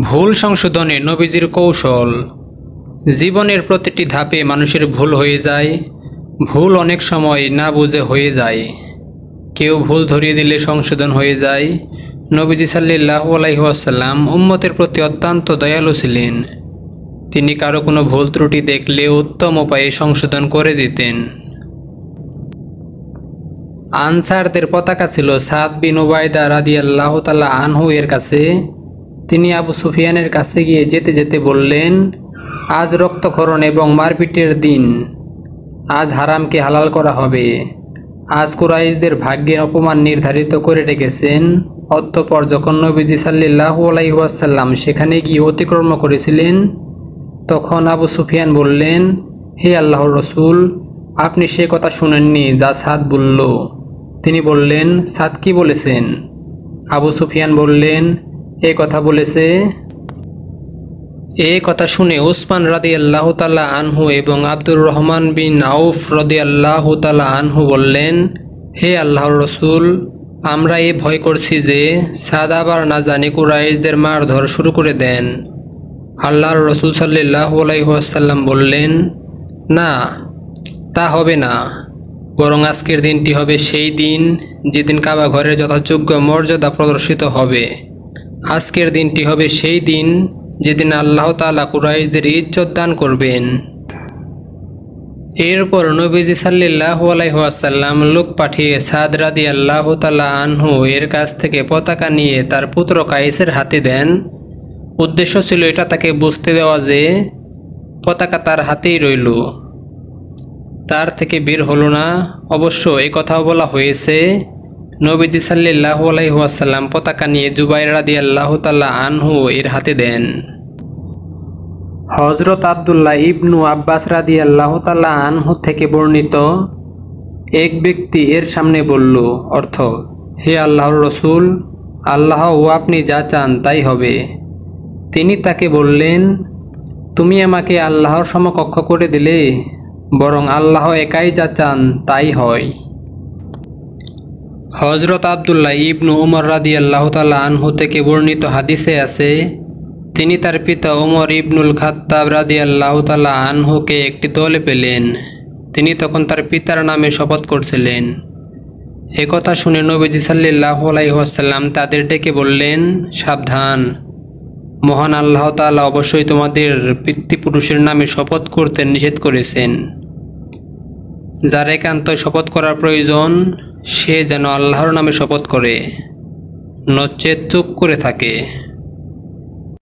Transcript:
ভুল সংশোধনে নবীজির কৌশল। জীবনের প্রতিটি ধাপে মানুষের ভুল হয়ে যায়। ভুল অনেক সময় না বুঝে হয়ে যায়। কেউ ভুল ধরিয়ে দিলে সংশোধন হয়ে যায়। নবীজি সাল্লাল্লাহু আলাইহি ওয়াসাল্লাম উম্মতের প্রতি অত্যন্ত দয়ালু ছিলেন। তিনি কারো কোনো ভুল ত্রুটি দেখলে উত্তম উপায়ে সংশোধন করে দিতেন। আনসারদের পতাকা ছিল সাদ বিন উবাইদা রাদিয়াল্লাহু তাআলা আনহু এর কাছে। তিনি আবু সুফিয়ানের কাছে গিয়ে যেতে যেতে বললেন, আজ রক্তক্ষরণ এবং মারপিটের দিন। আজ হারামকে হালাল করা হবে। আজ কুরাইশদের ভাগ্যের অপমান নির্ধারিত করে রেখেছেন। অতঃপর যখন নবীজি সাল্লাল্লাহু আলাইহি ওয়াসাল্লাম সেখানে গিয়ে অতিক্রম করেছিলেন, তখন আবু সুফিয়ান বললেন, হে আল্লাহর রসুল, আপনি সে কথা শুনেননি যা সাদ বলল। তিনি বললেন, সাদ কি বলেছেন? আবু সুফিয়ান বললেন, এ কথা বলেছে। এ কথা শুনে উসমান রাদিয়াল্লাহু তাআলা আনহু এবং আব্দুর রহমান বিন আউফ রাদিয়াল্লাহু তাআলা আনহু বললেন, হে আল্লাহর রসুল, আমরা এ ভয় করছি যে সাদ আবার না জানি কুরাইশদের মারধর শুরু করে দেন। আল্লাহর রসুল সাল্লাল্লাহু আলাইহি ওয়াসাল্লাম বললেন, না, তা হবে না। বরং আজকের দিনটি হবে সেই দিন যেদিন কাবা ঘরের যথাযোগ্য মর্যাদা প্রদর্শিত হবে। আজকের দিনটি হবে সেই দিন যেদিন আল্লাহ তাআলা কুরাইশদের ইজ্জত দান করবেন। এরপর নবীজি সাল্লাল্লাহু আলাইহি ওয়াসাল্লাম লোক পাঠিয়ে সাদ রাদিয়াল্লাহু তাআলা আনহু এর কাছ থেকে পতাকা নিয়ে তার পুত্র কায়েসের হাতে দেন। উদ্দেশ্য ছিল এটা তাকে বুঝতে দেওয়া যে পতাকা তার হাতেই রইল, তার থেকে বের হলো না। অবশ্য এই কথাও বলা হয়েছে, নবীজি সাল্লাল্লাহু আলাইহি ওয়াসাল্লাম পতাকা নিয়ে জুবাইর রাদিয়াল্লাহু তাআলা আনহু এর হাতে দেন। হযরত আব্দুল্লাহ ইবনু আব্বাস রাদিয়াল্লাহু তাআলা আনহু থেকে বর্ণিত, এক ব্যক্তি এর সামনে বলল, অর্থ, হে আল্লাহর রসুল, আল্লাহ ও আপনি যা চান তাই হবে। তিনি তাকে বললেন, তুমি আমাকে আল্লাহর সমকক্ষ করে দিলে, বরং আল্লাহ একাই যা চান তাই হয়। হযরত আব্দুল্লাহ ইবনু উমর রাদিয়াল্লাহু তাআলা আনহু থেকে বর্ণিত হাদিসে আছে, তিনি তার পিতা ওমর ইবনুল খাত্তাব রাদিয়াল্লাহু তাআলা আনহুকে একটি দলে পেলেন। তিনি তখন তার পিতার নামে শপথ করছিলেন। একথা শুনে নবীজি সাল্লাল্লাহু আলাইহি ওয়াসাল্লাম তাদের ডেকে বললেন, সাবধান, মহান আল্লাহ তাআলা অবশ্যই তোমাদের পিতৃপুরুষের নামে শপথ করতে নিষেধ করেছেন। যার একান্ত শপথ করার প্রয়োজন সে যেন আল্লাহর নামে শপথ করে, নচেত চুপ করে থাকে।